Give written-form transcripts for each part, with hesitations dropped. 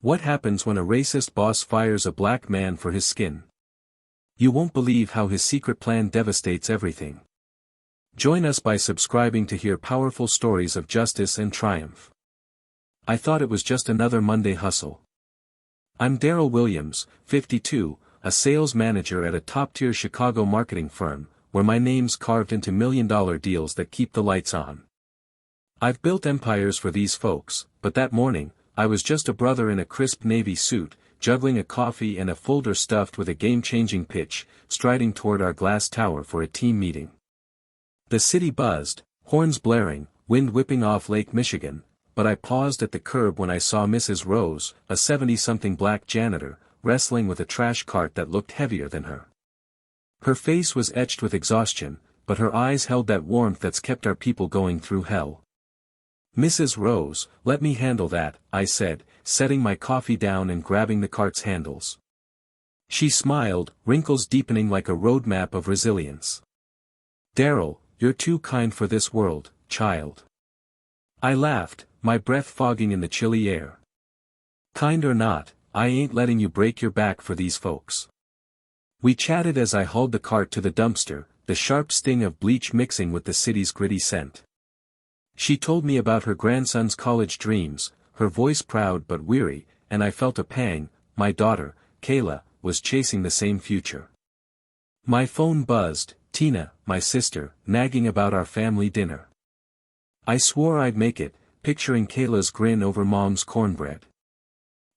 What happens when a racist boss fires a black man for his skin? You won't believe how his secret plan devastates everything. Join us by subscribing to hear powerful stories of justice and triumph. I thought it was just another Monday hustle. I'm Darryl Williams, 52, a sales manager at a top-tier Chicago marketing firm, where my name's carved into million-dollar deals that keep the lights on. I've built empires for these folks, but that morning, I was just a brother in a crisp navy suit, juggling a coffee and a folder stuffed with a game-changing pitch, striding toward our glass tower for a team meeting. The city buzzed, horns blaring, wind whipping off Lake Michigan, but I paused at the curb when I saw Mrs. Rose, a 70-something black janitor, wrestling with a trash cart that looked heavier than her. Her face was etched with exhaustion, but her eyes held that warmth that's kept our people going through hell. "Mrs. Rose, let me handle that," I said, setting my coffee down and grabbing the cart's handles. She smiled, wrinkles deepening like a roadmap of resilience. "Darryl, you're too kind for this world, child." I laughed, my breath fogging in the chilly air. "Kind or not, I ain't letting you break your back for these folks." We chatted as I hauled the cart to the dumpster, the sharp sting of bleach mixing with the city's gritty scent. She told me about her grandson's college dreams, her voice proud but weary, and I felt a pang. My daughter, Kayla, was chasing the same future. My phone buzzed, Tina, my sister, nagging about our family dinner. I swore I'd make it, picturing Kayla's grin over Mom's cornbread.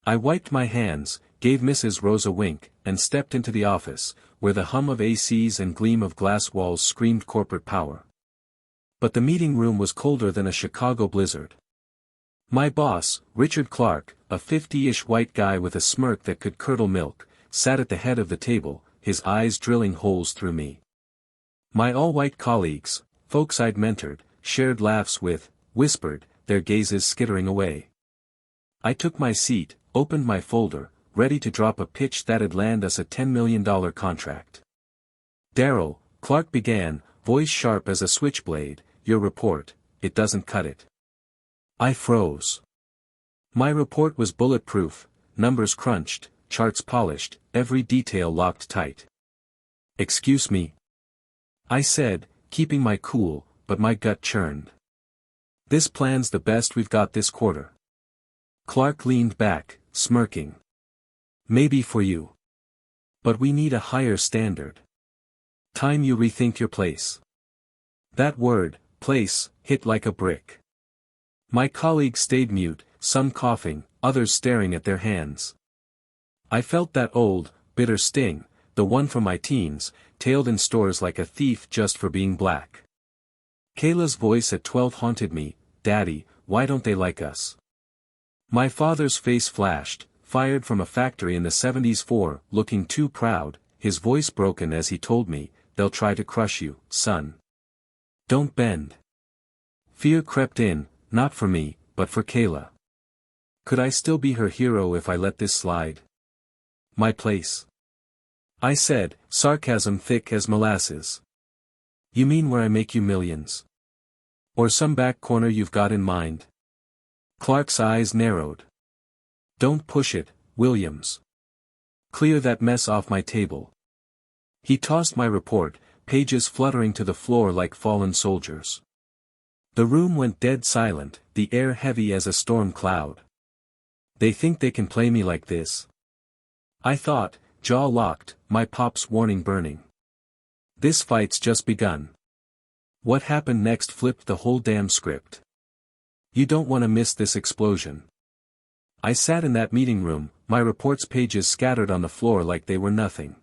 I wiped my hands, gave Mrs. Rose a wink, and stepped into the office, where the hum of ACs and gleam of glass walls screamed corporate power. But the meeting room was colder than a Chicago blizzard. My boss, Richard Clark, a 50-ish white guy with a smirk that could curdle milk, sat at the head of the table, his eyes drilling holes through me. My all-white colleagues, folks I'd mentored, shared laughs with, whispered, their gazes skittering away. I took my seat, opened my folder, ready to drop a pitch that'd land us a $10 million contract. "Darryl," Clark began, voice sharp as a switchblade, "your report, it doesn't cut it." I froze. My report was bulletproof, numbers crunched, charts polished, every detail locked tight. "Excuse me," I said, keeping my cool, but my gut churned. "This plan's the best we've got this quarter." Clark leaned back, smirking. "Maybe for you. But we need a higher standard. Time you rethink your place." That word, place, hit like a brick. My colleagues stayed mute, some coughing, others staring at their hands. I felt that old, bitter sting, the one from my teens, tailed in stores like a thief just for being black. Kayla's voice at 12 haunted me, "Daddy, why don't they like us?" My father's face flashed, fired from a factory in the 70s for looking too proud, his voice broken as he told me, "They'll try to crush you, son. Don't bend." Fear crept in, not for me, but for Kayla. Could I still be her hero if I let this slide? "My place," I said, sarcasm thick as molasses. "You mean where I make you millions? Or some back corner you've got in mind?" Clark's eyes narrowed. "Don't push it, Williams. Clear that mess off my table." He tossed my report, pages fluttering to the floor like fallen soldiers. The room went dead silent, the air heavy as a storm cloud. "They think they can play me like this?" I thought, jaw locked, my pop's warning burning. This fight's just begun. What happened next flipped the whole damn script. You don't want to miss this explosion. I sat in that meeting room, my report's pages scattered on the floor like they were nothing.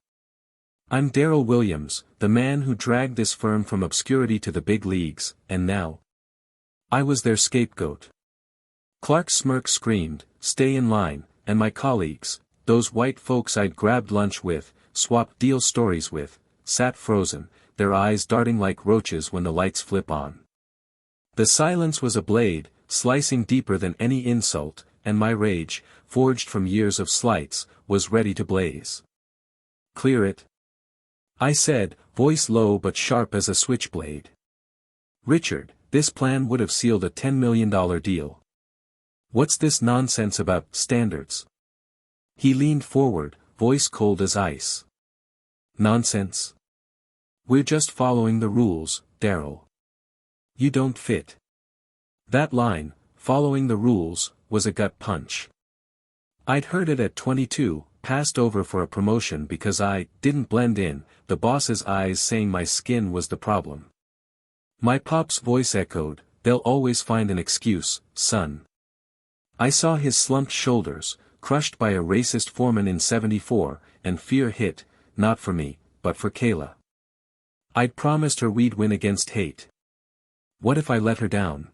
I'm Darryl Williams, the man who dragged this firm from obscurity to the big leagues, and now I was their scapegoat. Clark's smirk screamed, "Stay in line," and my colleagues, those white folks I'd grabbed lunch with, swapped deal stories with, sat frozen, their eyes darting like roaches when the lights flip on. The silence was a blade, slicing deeper than any insult, and my rage, forged from years of slights, was ready to blaze. "Clear it," I said, voice low but sharp as a switchblade. "Richard, this plan would have sealed a $10 million deal. What's this nonsense about standards?" He leaned forward, voice cold as ice. Nonsense. We're just following the rules, Darryl. You don't fit. That line, following the rules, was a gut punch. I'd heard it at 22, passed over for a promotion because I didn't blend in, the boss's eyes saying my skin was the problem. My pop's voice echoed, they'll always find an excuse, son. I saw his slumped shoulders, crushed by a racist foreman in '74, and fear hit, not for me, but for Kayla. I'd promised her we'd win against hate. What if I let her down?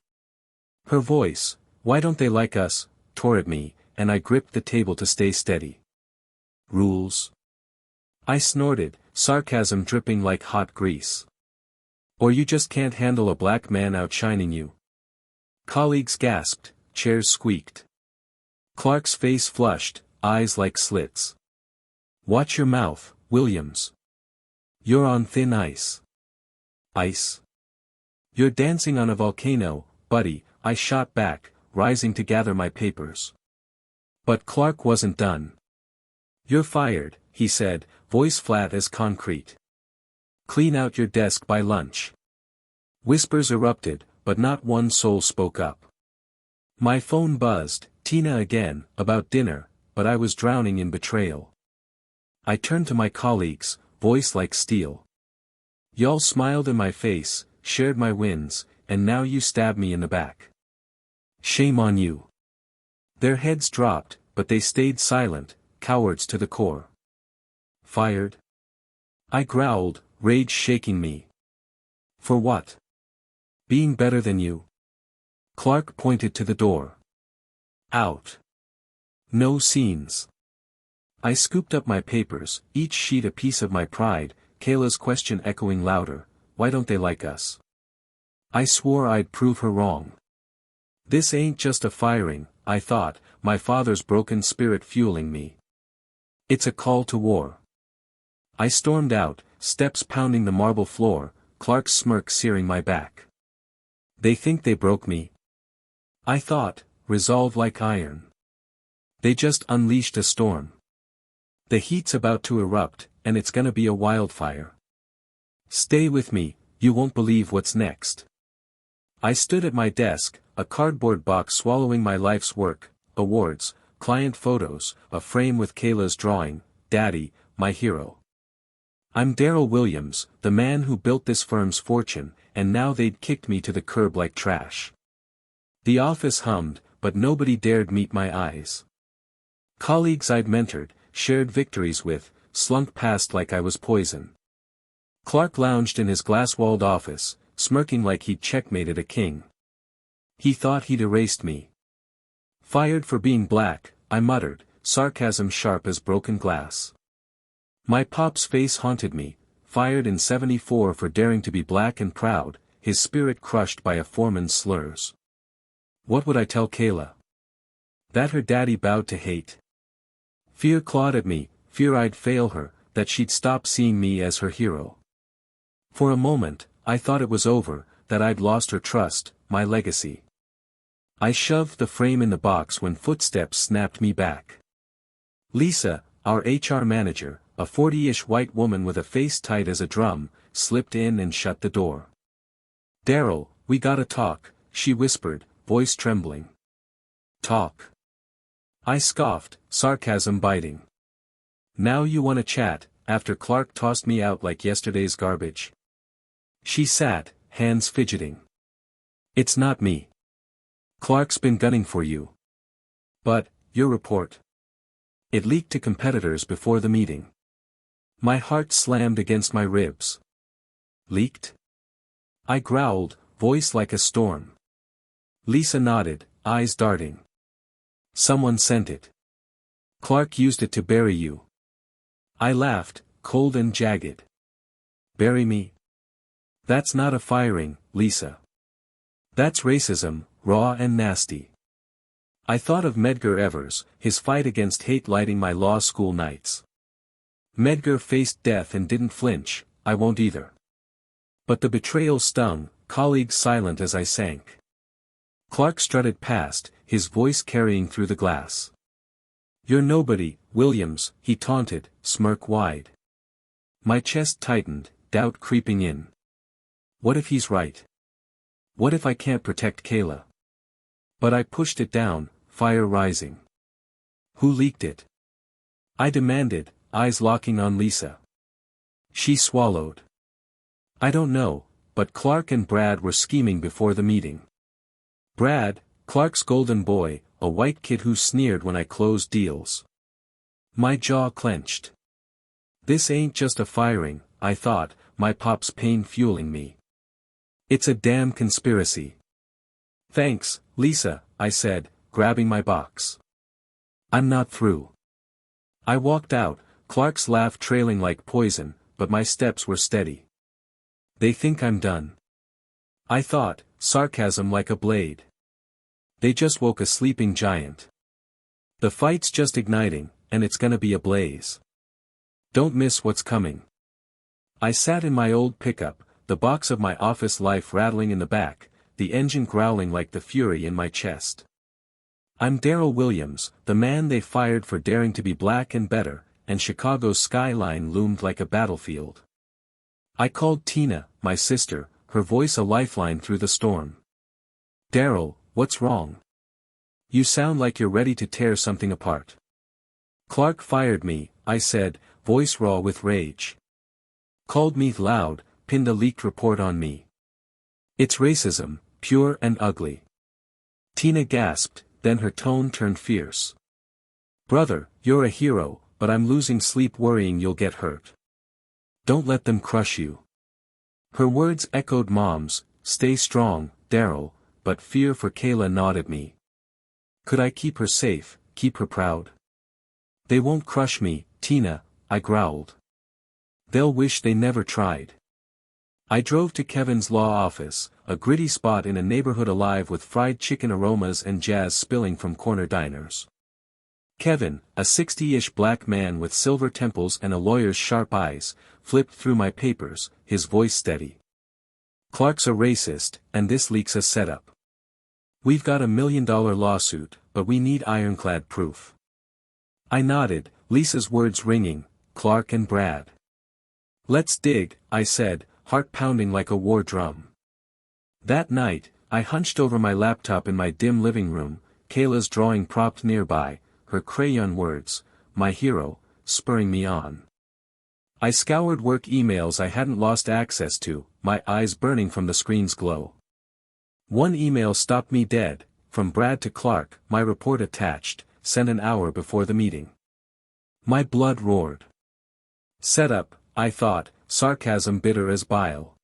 Her voice, why don't they like us, tore at me, and I gripped the table to stay steady. Rules? I snorted, sarcasm dripping like hot grease. Or you just can't handle a black man outshining you. Colleagues gasped, chairs squeaked. Clark's face flushed, eyes like slits. Watch your mouth, Williams. You're on thin ice. Ice? You're dancing on a volcano, buddy, I shot back, rising to gather my papers. But Clark wasn't done. You're fired, he said, voice flat as concrete. Clean out your desk by lunch. Whispers erupted, but not one soul spoke up. My phone buzzed, Tina again, about dinner, but I was drowning in betrayal. I turned to my colleagues, voice like steel. Y'all smiled in my face, shared my wins, and now you stab me in the back. Shame on you. Their heads dropped, but they stayed silent, cowards to the core. Fired? I growled, rage shaking me. For what? Being better than you? Clark pointed to the door. Out. No scenes. I scooped up my papers, each sheet a piece of my pride, Kayla's question echoing louder, why don't they like us? I swore I'd prove her wrong. This ain't just a firing, I thought, my father's broken spirit fueling me. It's a call to war. I stormed out, steps pounding the marble floor, Clark's smirk searing my back. They think they broke me. I thought, resolve like iron. They just unleashed a storm. The heat's about to erupt, and it's gonna be a wildfire. Stay with me, you won't believe what's next. I stood at my desk, a cardboard box swallowing my life's work, awards, client photos, a frame with Kayla's drawing, Daddy, my hero. I'm Darryl Williams, the man who built this firm's fortune, and now they'd kicked me to the curb like trash. The office hummed, but nobody dared meet my eyes. Colleagues I'd mentored, shared victories with, slunk past like I was poison. Clark lounged in his glass-walled office, smirking like he'd checkmated a king. He thought he'd erased me. Fired for being black, I muttered, sarcasm sharp as broken glass. My pop's face haunted me, fired in '74 for daring to be black and proud, his spirit crushed by a foreman's slurs. What would I tell Kayla? That her daddy bowed to hate. Fear clawed at me, fear I'd fail her, that she'd stop seeing me as her hero. For a moment, I thought it was over, that I'd lost her trust, my legacy. I shoved the frame in the box when footsteps snapped me back. Lisa, our HR manager, a 40-ish white woman with a face tight as a drum, slipped in and shut the door. Darryl, we gotta talk, she whispered, voice trembling. Talk. I scoffed, sarcasm biting. Now you wanna chat, after Clark tossed me out like yesterday's garbage? She sat, hands fidgeting. It's not me. Clark's been gunning for you. But, your report. It leaked to competitors before the meeting. My heart slammed against my ribs. Leaked? I growled, voice like a storm. Lisa nodded, eyes darting. Someone sent it. Clark used it to bury you. I laughed, cold and jagged. Bury me? That's not a firing, Lisa. That's racism, raw and nasty. I thought of Medgar Evers, his fight against hate lighting my law school nights. Medgar faced death and didn't flinch, I won't either. But the betrayal stung, colleagues silent as I sank. Clark strutted past, his voice carrying through the glass. "You're nobody, Williams," he taunted, smirk wide. My chest tightened, doubt creeping in. What if he's right? What if I can't protect Kayla? But I pushed it down, fire rising. Who leaked it? I demanded, eyes locking on Lisa. She swallowed. I don't know, but Clark and Brad were scheming before the meeting. Brad, Clark's golden boy, a white kid who sneered when I closed deals. My jaw clenched. This ain't just a firing, I thought, my pop's pain fueling me. It's a damn conspiracy. Thanks, Lisa, I said, grabbing my box. I'm not through. I walked out, Clark's laugh trailing like poison, but my steps were steady. They think I'm done. I thought, sarcasm like a blade. They just woke a sleeping giant. The fight's just igniting, and it's gonna be a blaze. Don't miss what's coming. I sat in my old pickup, the box of my office life rattling in the back, the engine growling like the fury in my chest. I'm Darryl Williams, the man they fired for daring to be black and better, and Chicago's skyline loomed like a battlefield. I called Tina, my sister, her voice a lifeline through the storm. Darryl, what's wrong? You sound like you're ready to tear something apart. Clark fired me, I said, voice raw with rage. Called me loud, pinned a leaked report on me. It's racism, pure and ugly. Tina gasped, then her tone turned fierce. Brother, you're a hero, but I'm losing sleep worrying you'll get hurt. Don't let them crush you. Her words echoed Mom's, stay strong, Darryl, but fear for Kayla gnawed at me. Could I keep her safe, keep her proud? They won't crush me, Tina, I growled. They'll wish they never tried. I drove to Kevin's law office, a gritty spot in a neighborhood alive with fried chicken aromas and jazz spilling from corner diners. Kevin, a 60-ish black man with silver temples and a lawyer's sharp eyes, flipped through my papers, his voice steady. Clark's a racist, and this leak's a setup. We've got $1 million lawsuit, but we need ironclad proof. I nodded, Lisa's words ringing, Clark and Brad. Let's dig, I said, heart pounding like a war drum. That night, I hunched over my laptop in my dim living room, Kayla's drawing propped nearby, her crayon words, my hero, spurring me on. I scoured work emails I hadn't lost access to, my eyes burning from the screen's glow. One email stopped me dead, from Brad to Clark, my report attached, sent an hour before the meeting. My blood roared. Set up, I thought, sarcasm bitter as bile.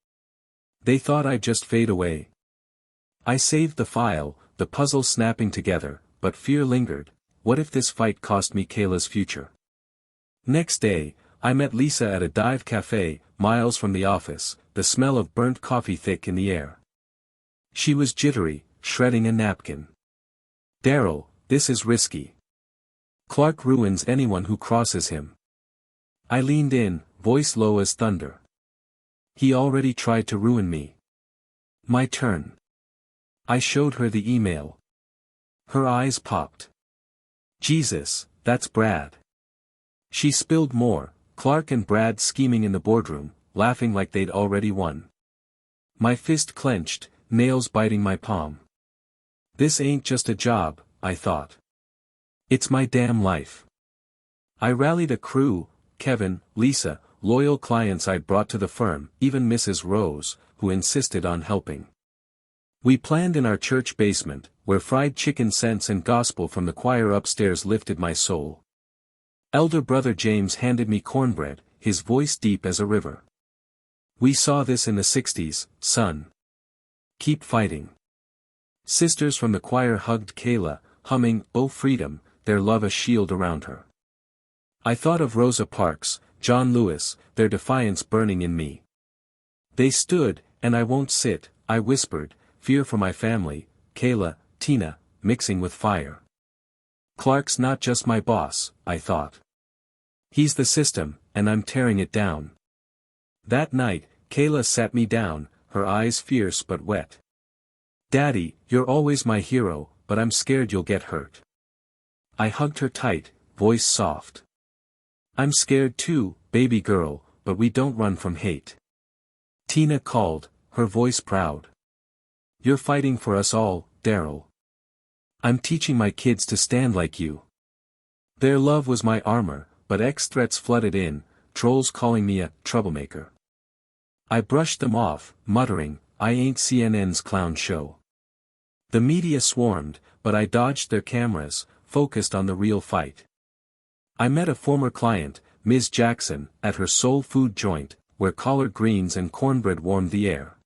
They thought I'd just fade away. I saved the file, the puzzle snapping together, but fear lingered. What if this fight cost me Kayla's future? Next day, I met Lisa at a dive cafe, miles from the office, the smell of burnt coffee thick in the air. She was jittery, shredding a napkin. Darryl, this is risky. Clark ruins anyone who crosses him. I leaned in, voice low as thunder. He already tried to ruin me. My turn. I showed her the email. Her eyes popped. Jesus, that's Brad. She spilled more, Clark and Brad scheming in the boardroom, laughing like they'd already won. My fist clenched, nails biting my palm. This ain't just a job, I thought. It's my damn life. I rallied a crew, Kevin, Lisa, loyal clients I'd brought to the firm, even Mrs. Rose, who insisted on helping. We planned in our church basement, where fried chicken scents and gospel from the choir upstairs lifted my soul. Elder brother James handed me cornbread, his voice deep as a river. We saw this in the 60s, son. Keep fighting. Sisters from the choir hugged Kayla, humming, "Oh Freedom," their love a shield around her. I thought of Rosa Parks, John Lewis, their defiance burning in me. They stood, and I won't sit, I whispered, fear for my family, Kayla, Tina, mixing with fire. Clark's not just my boss, I thought. He's the system, and I'm tearing it down. That night, Kayla sat me down, her eyes fierce but wet. Daddy, you're always my hero, but I'm scared you'll get hurt. I hugged her tight, voice soft. I'm scared too, baby girl, but we don't run from hate. Tina called, her voice proud. You're fighting for us all, Darryl. I'm teaching my kids to stand like you. Their love was my armor, but threats flooded in, trolls calling me a troublemaker. I brushed them off, muttering, I ain't CNN's clown show. The media swarmed, but I dodged their cameras, focused on the real fight. I met a former client, Ms. Jackson, at her soul food joint, where collard greens and cornbread warmed the air.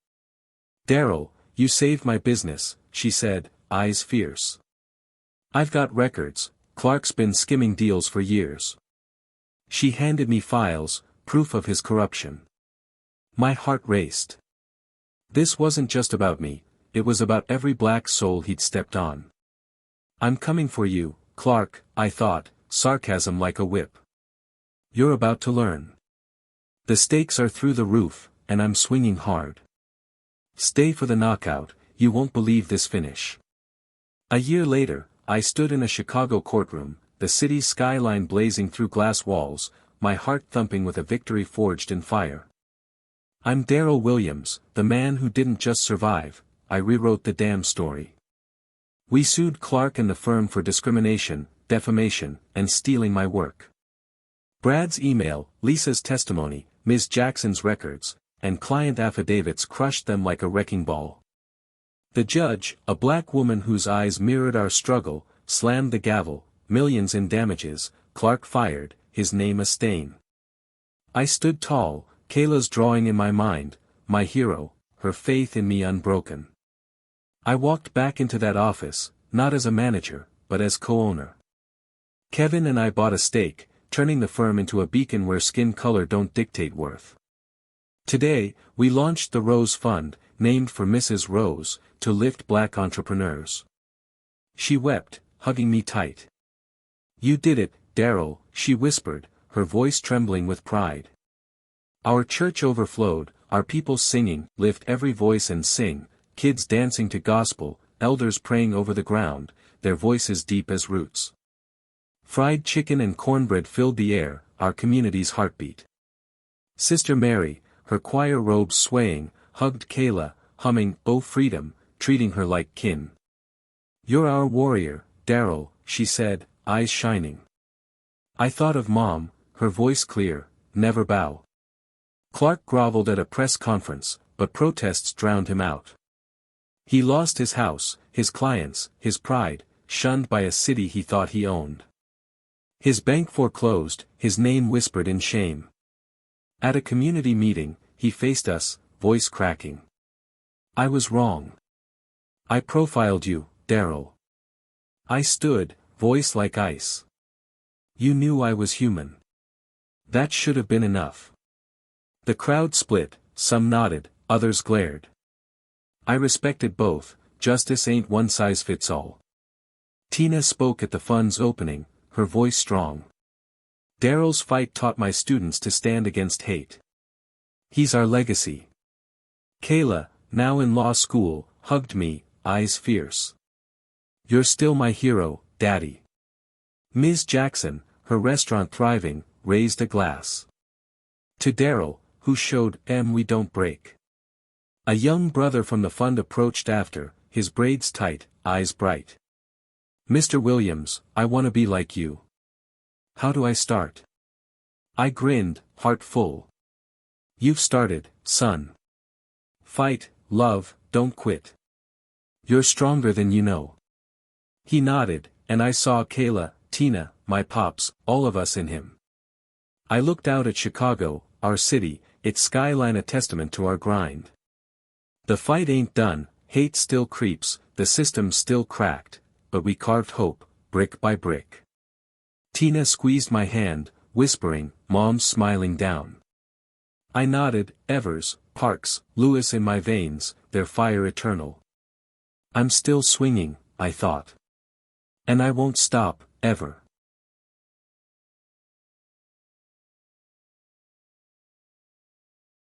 Darryl, you saved my business, she said, eyes fierce. I've got records, Clark's been skimming deals for years. She handed me files, proof of his corruption. My heart raced. This wasn't just about me, it was about every black soul he'd stepped on. I'm coming for you, Clark, I thought, sarcasm like a whip. You're about to learn. The stakes are through the roof, and I'm swinging hard. Stay for the knockout, you won't believe this finish. A year later, I stood in a Chicago courtroom, the city's skyline blazing through glass walls, my heart thumping with a victory forged in fire. I'm Darryl Williams, the man who didn't just survive, I rewrote the damn story. We sued Clark and the firm for discrimination, defamation, and stealing my work. Brad's email, Lisa's testimony, Ms. Jackson's records, and client affidavits crushed them like a wrecking ball. The judge, a black woman whose eyes mirrored our struggle, slammed the gavel, millions in damages, Clark fired, his name a stain. I stood tall, Kayla's drawing in my mind, my hero, her faith in me unbroken. I walked back into that office, not as a manager, but as co-owner. Kevin and I bought a stake, turning the firm into a beacon where skin color don't dictate worth. Today, we launched the Rose Fund, named for Mrs. Rose, to lift black entrepreneurs. She wept, hugging me tight. You did it, Darryl, she whispered, her voice trembling with pride. Our church overflowed, our people singing, lift every voice and sing, kids dancing to gospel, elders praying over the ground, their voices deep as roots. Fried chicken and cornbread filled the air, our community's heartbeat. Sister Mary, her choir robes swaying, hugged Kayla, humming, "Oh Freedom," treating her like kin. You're our warrior, Darryl, she said, eyes shining. I thought of Mom, her voice clear, never bow. Clark groveled at a press conference, but protests drowned him out. He lost his house, his clients, his pride, shunned by a city he thought he owned. His bank foreclosed, his name whispered in shame. At a community meeting, he faced us, voice cracking. I was wrong. I profiled you, Darryl. I stood, voice like ice. You knew I was human. That should have been enough. The crowd split, some nodded, others glared. I respected both, justice ain't one size fits all. Tina spoke at the fund's opening, her voice strong. Darryl's fight taught my students to stand against hate. He's our legacy. Kayla, now in law school, hugged me, eyes fierce. You're still my hero, Daddy. Ms. Jackson, her restaurant thriving, raised a glass. To Darryl, who showed, we don't break. A young brother from the fund approached after, his braids tight, eyes bright. Mr. Williams, I want to be like you. How do I start? I grinned, heart full. You've started, son. Fight, love, don't quit. You're stronger than you know. He nodded, and I saw Kayla, Tina, my pops, all of us in him. I looked out at Chicago, our city, its skyline a testament to our grind. The fight ain't done, hate still creeps, the system's still cracked, but we carved hope, brick by brick. Tina squeezed my hand, whispering, Mom's smiling down. I nodded, Evers, Parks, Lewis in my veins, their fire eternal. I'm still swinging, I thought. And I won't stop, ever.